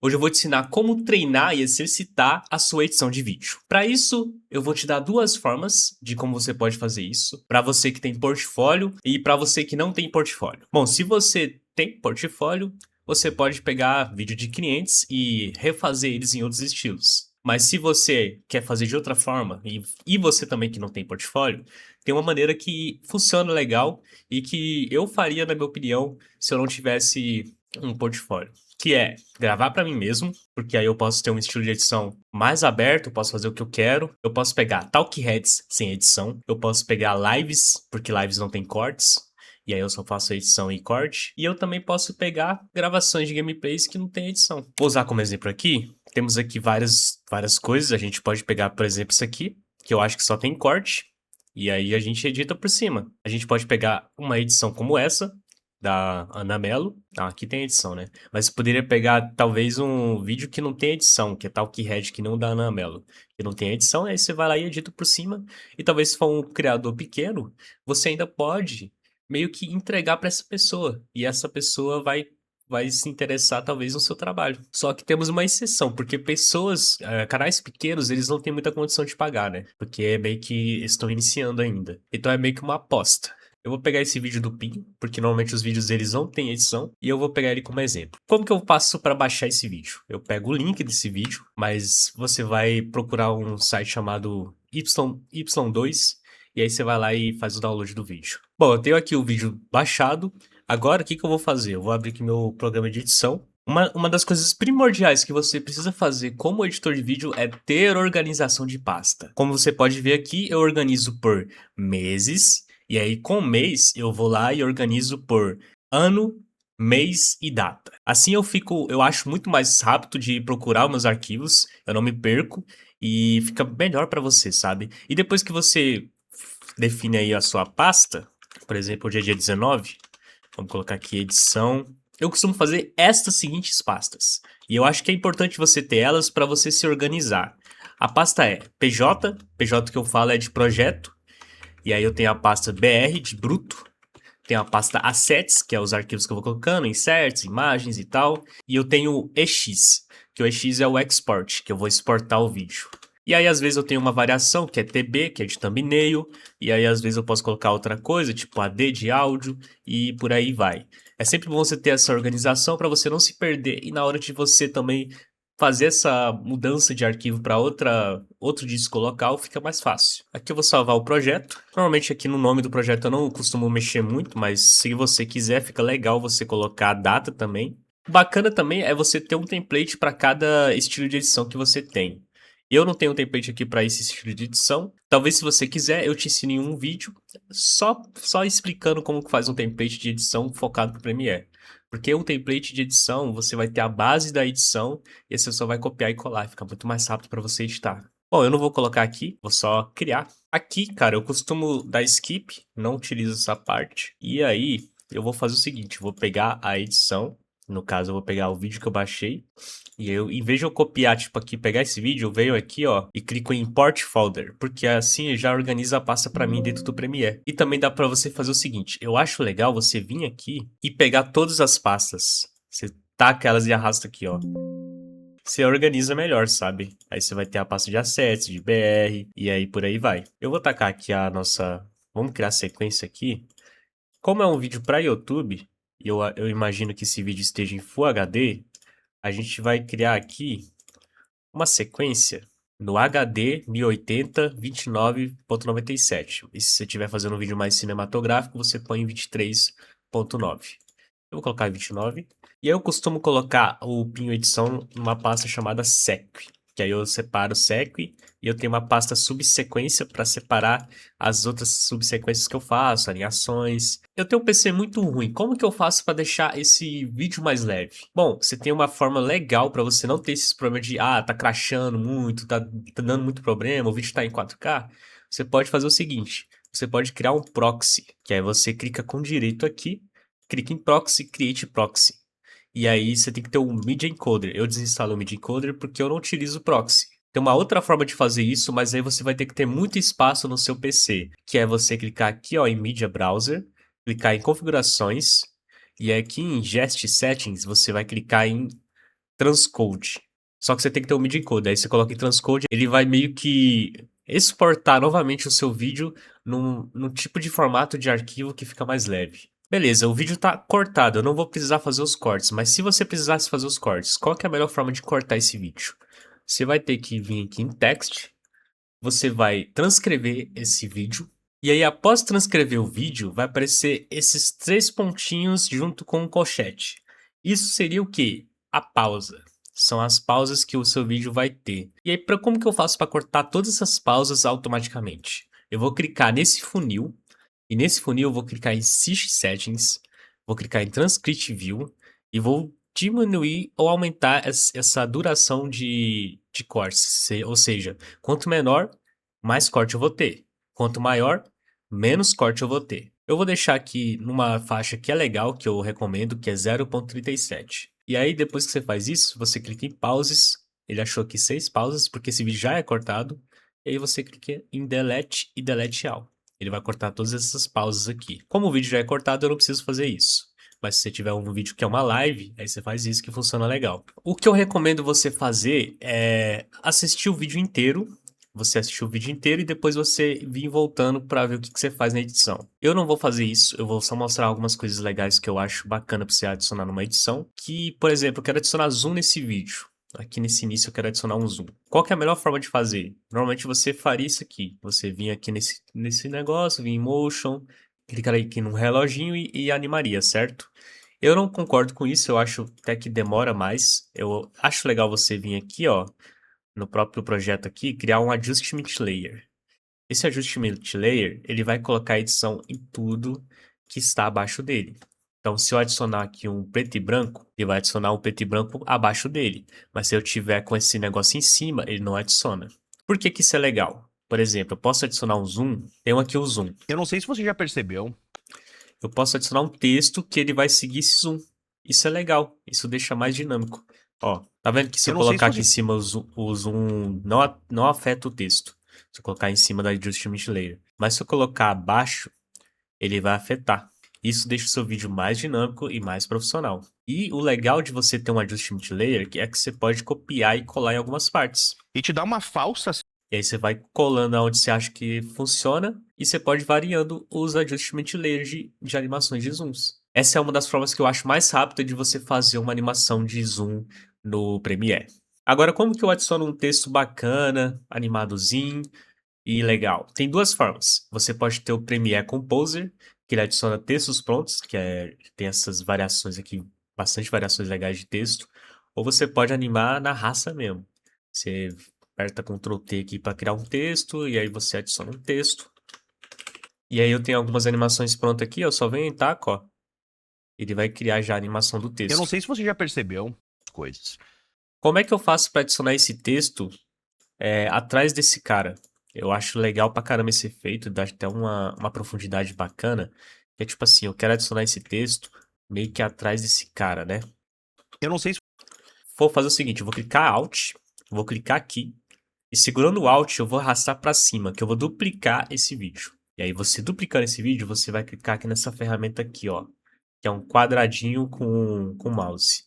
Hoje eu vou te ensinar como treinar e exercitar a sua edição de vídeo. Para isso, eu vou te dar duas formas de como você pode fazer isso, para você que tem portfólio e para você que não tem portfólio. Bom, se você tem portfólio, você pode pegar vídeo de clientes e refazer eles em outros estilos. Mas se você quer fazer de outra forma, e você também que não tem portfólio, tem uma maneira que funciona legal e que eu faria, na minha opinião, se eu não tivesse um portfólio, que é gravar para mim mesmo, porque aí eu posso ter um estilo de edição mais aberto, posso fazer o que eu quero. Eu posso pegar talk heads sem edição, eu posso pegar lives, porque lives não tem cortes, e aí eu só faço edição e corte. E eu também posso pegar gravações de gameplays que não tem edição. Vou usar como exemplo aqui. Temos aqui várias coisas. A gente pode pegar, por exemplo, isso aqui, que eu acho que só tem corte. E aí a gente edita por cima. A gente pode pegar uma edição como essa, da Ana Mello. Ah, aqui tem edição, né? Mas você poderia pegar talvez um vídeo que não tem edição, que é Talk Head, que não da Ana Mello, que não tem edição, aí você vai lá e edita por cima. E talvez se for um criador pequeno, você ainda pode meio que entregar para essa pessoa. E essa pessoa vai se interessar talvez no seu trabalho. Só que temos uma exceção, porque pessoas, canais pequenos, eles não têm muita condição de pagar, né? Porque é meio que estão iniciando ainda. Então é meio que uma aposta. Eu vou pegar esse vídeo do Pinho, porque normalmente os vídeos deles não têm edição, e eu vou pegar ele como exemplo. Como que eu faço para baixar esse vídeo? Eu pego o link desse vídeo, mas você vai procurar um site chamado Y2, e aí você vai lá e faz o download do vídeo. Bom, eu tenho aqui o vídeo baixado. Agora, o que que eu vou fazer? Eu vou abrir aqui meu programa de edição. Uma das coisas primordiais que você precisa fazer como editor de vídeo é ter organização de pasta. Como você pode ver aqui, eu organizo por meses, e aí com mês eu vou lá e organizo por ano, mês e data. Assim eu acho muito mais rápido de procurar os meus arquivos, eu não me perco e fica melhor para você, sabe? E depois que você define aí a sua pasta, por exemplo, hoje é dia 19, vamos colocar aqui edição. Eu costumo fazer estas seguintes pastas. E eu acho que é importante você ter elas para você se organizar. A pasta é PJ, PJ que eu falo é de projeto. E aí eu tenho a pasta BR de bruto. Tenho a pasta assets, que é os arquivos que eu vou colocando, inserts, imagens e tal. E eu tenho o EX, que o EX é o export, que eu vou exportar o vídeo. E aí, às vezes, eu tenho uma variação, que é TB, que é de thumbnail. E aí, às vezes, eu posso colocar outra coisa, tipo AD de áudio, e por aí vai. É sempre bom você ter essa organização para você não se perder. E na hora de você também fazer essa mudança de arquivo para outro disco local, fica mais fácil. Aqui eu vou salvar o projeto. Normalmente aqui no nome do projeto eu não costumo mexer muito, mas se você quiser, fica legal você colocar a data também. Bacana também é você ter um template para cada estilo de edição que você tem. Eu não tenho um template aqui para esse estilo de edição. Talvez se você quiser, eu te ensine em um vídeo só explicando como que faz um template de edição focado para Premiere. Porque o template de edição, você vai ter a base da edição e aí você só vai copiar e colar, fica muito mais rápido para você editar. Bom, eu não vou colocar aqui, vou só criar. Aqui, cara, eu costumo dar skip, não utilizo essa parte. E aí, eu vou fazer o seguinte, vou pegar a edição, no caso eu vou pegar o vídeo que eu baixei, e eu, em vez de eu copiar, tipo aqui, pegar esse vídeo, eu venho aqui, ó, e clico em Import Folder, porque assim já organiza a pasta para mim dentro do Premiere. E também dá para você fazer o seguinte, eu acho legal você vir aqui e pegar todas as pastas. Você taca elas e arrasta aqui, ó. Você organiza melhor, sabe? Aí você vai ter a pasta de assets, de BR, e aí por aí vai. Eu vou tacar aqui a nossa... Vamos criar a sequência aqui. Como é um vídeo para YouTube, e eu imagino que esse vídeo esteja em Full HD, a gente vai criar aqui uma sequência no HD 1080 29.97. E se você estiver fazendo um vídeo mais cinematográfico, você põe em 23.9. Eu vou colocar 29. E aí eu costumo colocar o Pinho Edição numa pasta chamada Seq. Que aí eu separo o Seq e eu tenho uma pasta subsequência para separar as outras subsequências que eu faço, alinhações. Eu tenho um PC muito ruim. Como que eu faço para deixar esse vídeo mais leve? Bom, você tem uma forma legal para você não ter esses problemas de tá crashando muito, tá dando muito problema, o vídeo tá em 4K. Você pode fazer o seguinte, você pode criar um proxy, que aí você clica com direito aqui, clica em proxy, create proxy. E aí você tem que ter um Media Encoder. Eu desinstalo o Media Encoder porque eu não utilizo proxy. Tem uma outra forma de fazer isso, mas aí você vai ter que ter muito espaço no seu PC, que é você clicar aqui, ó, em Media Browser, clicar em configurações, e aqui em Gest Settings você vai clicar em transcode. Só que você tem que ter o MIDI code. Aí você coloca em transcode, ele vai meio que exportar novamente o seu vídeo num tipo de formato de arquivo que fica mais leve. Beleza, o vídeo tá cortado, eu não vou precisar fazer os cortes, mas se você precisasse fazer os cortes, qual que é a melhor forma de cortar esse vídeo? Você vai ter que vir aqui em Text, você vai transcrever esse vídeo, e aí após transcrever o vídeo, vai aparecer esses 3 pontinhos junto com o colchete. Isso seria o quê? A pausa. São as pausas que o seu vídeo vai ter. E aí, como que eu faço para cortar todas essas pausas automaticamente? Eu vou clicar nesse funil, e nesse funil eu vou clicar em Sys Settings, vou clicar em Transcript View, e vou diminuir ou aumentar essa duração de cortes. Ou seja, quanto menor, mais corte eu vou ter. Quanto maior, menos corte eu vou ter. Eu vou deixar aqui numa faixa que é legal, que eu recomendo, que é 0.37. E aí, depois que você faz isso, você clica em pauses. Ele achou aqui 6 pausas, porque esse vídeo já é cortado. E aí você clica em Delete e Delete All. Ele vai cortar todas essas pausas aqui. Como o vídeo já é cortado, eu não preciso fazer isso. Mas se você tiver um vídeo que é uma live, aí você faz isso que funciona legal. O que eu recomendo você fazer é assistir o vídeo inteiro. Você assistir o vídeo inteiro e depois você vir voltando para ver o que você faz na edição. Eu não vou fazer isso, eu vou só mostrar algumas coisas legais que eu acho bacana para você adicionar numa edição. Que, por exemplo, eu quero adicionar zoom nesse vídeo. Aqui nesse início eu quero adicionar um zoom. Qual que é a melhor forma de fazer? Normalmente você faria isso aqui. Você vinha aqui nesse negócio, vinha em Motion, clicaria aqui num reloginho e animaria, certo? Eu não concordo com isso, eu acho até que demora mais. Eu acho legal você vir aqui, ó, no próprio projeto aqui, criar um Adjustment Layer. Esse Adjustment Layer, ele vai colocar a edição em tudo que está abaixo dele. Então, se eu adicionar aqui um preto e branco, ele vai adicionar um preto e branco abaixo dele. Mas se eu tiver com esse negócio em cima, ele não adiciona. Por que que isso é legal? Por exemplo, eu posso adicionar um zoom. Tem aqui o zoom. Eu não sei se você já percebeu. Eu posso adicionar um texto que ele vai seguir esse zoom. Isso é legal. Isso deixa mais dinâmico. Ó, tá vendo que se Eu eu não sei se colocar aqui você. em cima o zoom não afeta o texto. Se eu colocar em cima da Adjustment Layer. Mas se eu colocar abaixo, ele vai afetar. Isso deixa o seu vídeo mais dinâmico e mais profissional. E o legal de você ter um Adjustment Layer é que você pode copiar e colar em algumas partes. E te dá uma falsa. E aí você vai colando aonde você acha que funciona e você pode variando os Adjustment Layers de animações de zooms. Essa é uma das formas que eu acho mais rápida de você fazer uma animação de zoom no Premiere. Agora, como que eu adiciono um texto bacana, animadozinho e legal? Tem duas formas. Você pode ter o Premiere Composer, que ele adiciona textos prontos, tem essas variações aqui, bastante variações legais de texto. Ou você pode animar na raça mesmo. Você aperta Ctrl T aqui para criar um texto, e aí você adiciona um texto. E aí eu tenho algumas animações prontas aqui, eu só venho em taco, ó. Ele vai criar já a animação do texto. Eu não sei se você já percebeu coisas. Como é que eu faço para adicionar esse texto atrás desse cara? Eu acho legal pra caramba esse efeito, dá até uma profundidade bacana. Que é tipo assim, eu quero adicionar esse texto meio que atrás desse cara, né? Eu não sei se. Vou fazer o seguinte, eu vou clicar Alt, vou clicar aqui, e segurando o Alt eu vou arrastar pra cima, que eu vou duplicar esse vídeo. E aí você duplicando esse vídeo, você vai clicar aqui nessa ferramenta aqui, ó. Que é um quadradinho com mouse.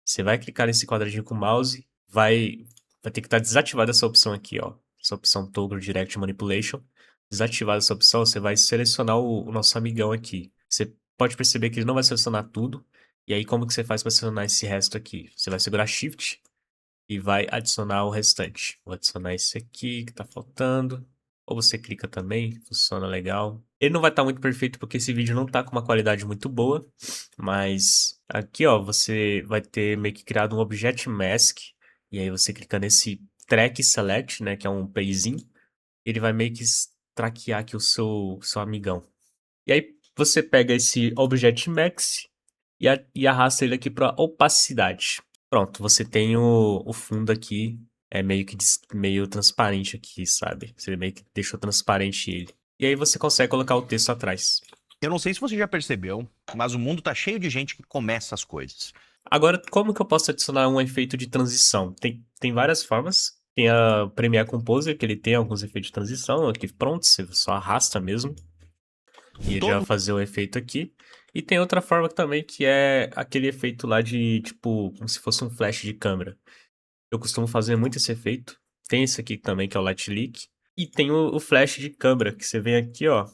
Você vai clicar nesse quadradinho com mouse, vai ter que estar desativada essa opção aqui, ó. Essa opção Toggle Direct Manipulation. Desativada essa opção, você vai selecionar o nosso amigão aqui. Você pode perceber que ele não vai selecionar tudo. E aí, como que você faz para selecionar esse resto aqui? Você vai segurar Shift e vai adicionar o restante. Vou adicionar esse aqui que tá faltando. Ou você clica também, funciona legal. Ele não vai estar muito perfeito porque esse vídeo não tá com uma qualidade muito boa, mas aqui ó, você vai ter meio que criado um Object Mask, e aí você clica nesse Track Select, né, que é um playzinho, ele vai meio que traquear aqui o seu amigão. E aí você pega esse Object Mask e arrasta ele aqui para opacidade. Pronto, você tem o fundo aqui, é meio que meio transparente aqui, sabe? Você meio que deixou transparente ele. E aí você consegue colocar o texto atrás. Eu não sei se você já percebeu, mas o mundo tá cheio de gente que começa as coisas. Agora, como que eu posso adicionar um efeito de transição? Tem várias formas. Tem a Premiere Composer, que ele tem alguns efeitos de transição aqui pronto, você só arrasta mesmo. E ele já vai fazer o efeito aqui. E tem outra forma também que é aquele efeito lá de, tipo, como se fosse um flash de câmera. Eu costumo fazer muito esse efeito. Tem esse aqui também, que é o Light Leak. E tem o flash de câmera, que você vem aqui, ó,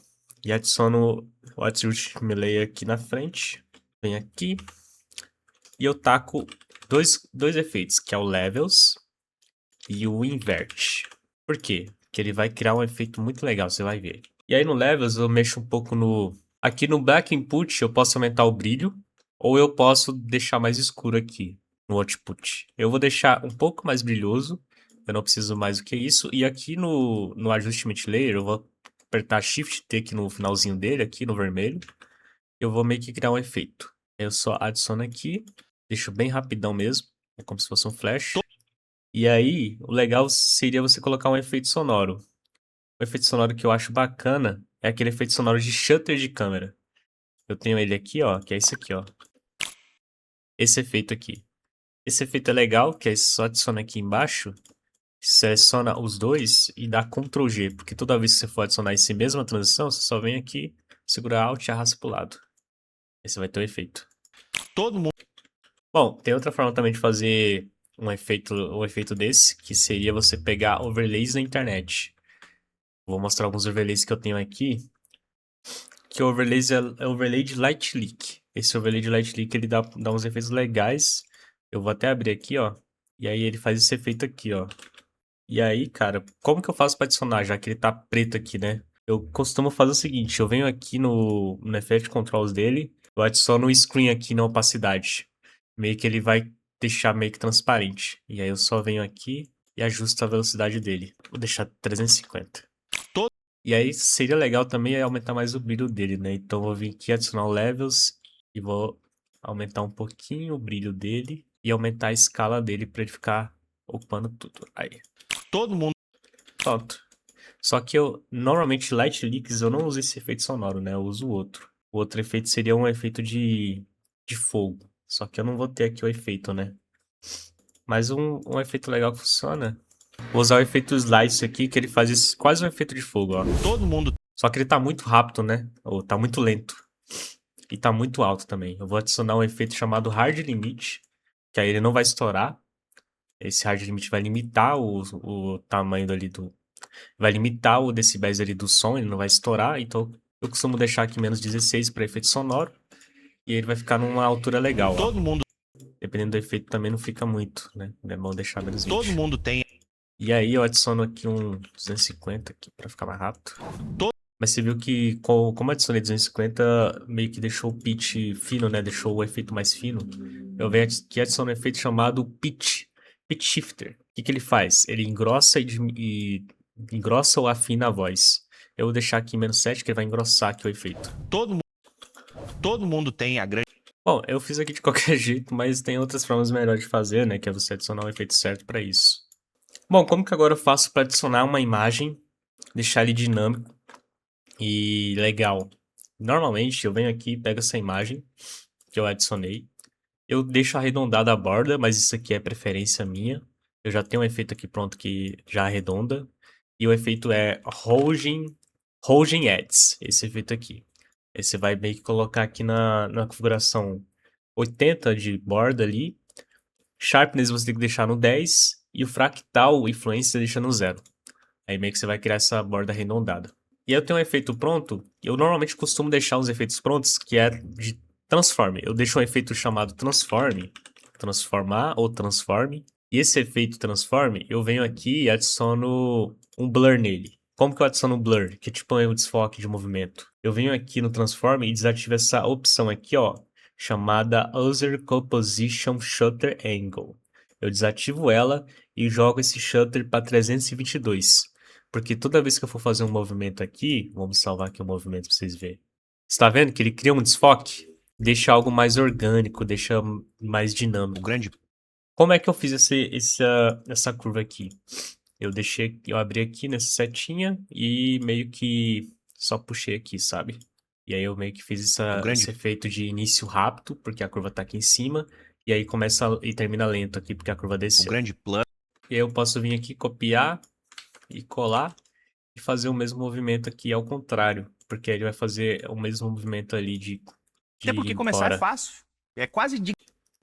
e adiciona o Attribute Melee aqui na frente. Vem aqui. E eu taco dois efeitos, que é o Levels e o Invert. Por quê? Porque ele vai criar um efeito muito legal, você vai ver. E aí no Levels eu mexo um pouco no... Aqui no Black Input eu posso aumentar o brilho, ou eu posso deixar mais escuro aqui no Output. Eu vou deixar um pouco mais brilhoso, eu não preciso mais do que isso. E aqui no Adjustment Layer eu vou apertar Shift T aqui no finalzinho dele, aqui no vermelho. Eu vou meio que criar um efeito. Eu só adiciono aqui, deixo bem rapidão mesmo, é como se fosse um flash. E aí, o legal seria você colocar um efeito sonoro. O efeito sonoro que eu acho bacana é aquele efeito sonoro de shutter de câmera. Eu tenho ele aqui, ó, que é esse aqui, ó. Esse efeito aqui. Esse efeito é legal, que é só adiciona aqui embaixo, seleciona os dois e dá Ctrl G, porque toda vez que você for adicionar essa mesma transição, você só vem aqui, segura Alt e arrasta pro lado. Esse vai ter o efeito. Todo mundo. Bom, tem outra forma também de fazer um efeito desse, que seria você pegar overlays da internet. Vou mostrar alguns overlays que eu tenho aqui, que o overlays é overlay de Light Leak. Esse overlay de Light Leak, ele dá uns efeitos legais. Eu vou até abrir aqui, ó, e aí ele faz esse efeito aqui, ó. E aí, cara, como que eu faço pra adicionar, já que ele tá preto aqui, né? Eu costumo fazer o seguinte, eu venho aqui no Effect Controls dele, eu adiciono o Screen aqui na opacidade. Meio que ele vai deixar meio que transparente. E aí eu só venho aqui e ajusto a velocidade dele. Vou deixar 350. E aí seria legal também aumentar mais o brilho dele, né? Então eu vou vir aqui adicionar o Levels e vou aumentar um pouquinho o brilho dele e aumentar a escala dele pra ele ficar ocupando tudo. Aí, Todo mundo. pronto. Só que eu, normalmente, Light Leaks, eu não uso esse efeito sonoro, né? Eu uso o outro. O outro efeito seria um efeito de fogo. Só que eu não vou ter aqui o efeito, né? Mas um efeito legal que funciona. Vou usar o efeito Slice aqui, que ele faz quase um efeito de fogo, ó. Todo mundo. Só que ele tá muito rápido, né? Ou tá muito lento. E tá muito alto também. Eu vou adicionar um efeito chamado Hard Limit, que aí ele não vai estourar. Esse Hard Limit vai limitar o tamanho ali do... Vai limitar o decibéis ali do som, ele não vai estourar. Então eu costumo deixar aqui menos 16 para efeito sonoro. E ele vai ficar numa altura legal, ó. Todo mundo. Dependendo do efeito também não fica muito, né? É bom deixar menos 20. Todo mundo tem. E aí eu adiciono aqui um 250 aqui para ficar mais rápido. To- Mas você viu que como eu adicionei 250, meio que deixou o pitch fino, né? Deixou o efeito mais fino. Eu venho aqui e adiciono um efeito chamado pitch shifter. O que que ele faz? Ele engrossa engrossa ou afina a voz. Eu vou deixar aqui em menos 7, que ele vai engrossar aqui o efeito. Todo mundo tem a grande. Bom, eu fiz aqui de qualquer jeito, mas tem outras formas melhores de fazer, né? Que é você adicionar o efeito certo para isso. Bom, como que agora eu faço para adicionar uma imagem, deixar ele dinâmico e legal? Normalmente eu venho aqui, pego essa imagem que eu adicionei, eu deixo arredondada a borda, mas isso aqui é preferência minha. Eu já tenho um efeito aqui pronto que já arredonda. E o efeito é Roughing Edges, esse efeito aqui. Aí você vai meio que colocar aqui na configuração 80 de borda ali. Sharpness você tem que deixar no 10 e o fractal influência você deixa no 0. Aí meio que você vai criar essa borda arredondada. E aí eu tenho um efeito pronto. Eu normalmente costumo deixar os efeitos prontos, que é de transform. Eu deixo um efeito chamado transform, transformar ou transform. E esse efeito transform, eu venho aqui e adiciono um blur nele. Como que eu adiciono um blur? Que é tipo um desfoque de movimento. Eu venho aqui no transform e desativo essa opção aqui, ó, chamada Other Composition Shutter Angle. Eu desativo ela e jogo esse shutter para 322. Porque toda vez que eu for fazer um movimento aqui, vamos salvar aqui o movimento para vocês verem. Você tá vendo que ele cria um desfoque? Deixa algo mais orgânico, deixa mais dinâmico. O grande. Como é que eu fiz essa curva aqui? Eu abri aqui nessa setinha e meio que só puxei aqui, sabe? E aí eu meio que fiz esse efeito de início rápido, porque a curva tá aqui em cima, e aí começa e termina lento aqui, porque a curva O desceu. grande plano. E aí eu posso vir aqui, copiar e colar e fazer o mesmo movimento aqui ao contrário, porque ele vai fazer o mesmo movimento ali Até de ir porque começar é embora. fácil. É quase de.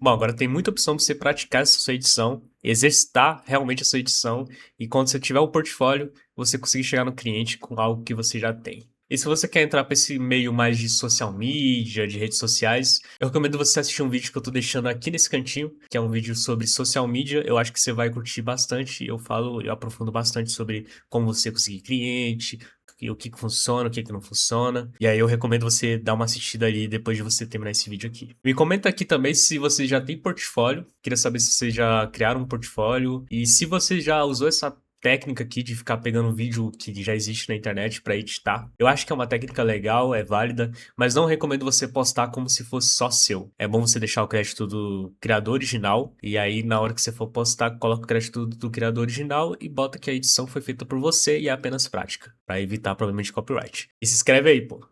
Bom, agora tem muita opção pra você praticar essa sua edição, exercitar realmente a sua edição, e quando você tiver o portfólio, você conseguir chegar no cliente com algo que você já tem. E se você quer entrar para esse meio mais de social media, de redes sociais, eu recomendo você assistir um vídeo que eu tô deixando aqui nesse cantinho, que é um vídeo sobre social media. Eu acho que você vai curtir bastante. Eu aprofundo bastante sobre como você conseguir cliente, e o que que funciona, o que que não funciona. E aí eu recomendo você dar uma assistida ali depois de você terminar esse vídeo aqui. Me comenta aqui também se você já tem portfólio. Queria saber se vocês já criaram um portfólio e se você já usou essa técnica aqui de ficar pegando um vídeo que já existe na internet para editar. Eu acho que é uma técnica legal, é válida, mas não recomendo você postar como se fosse só seu. É bom você deixar o crédito do criador original e aí na hora que você for postar, coloca o crédito do criador original e bota que a edição foi feita por você e é apenas prática, para evitar problema de copyright. E se inscreve aí, pô.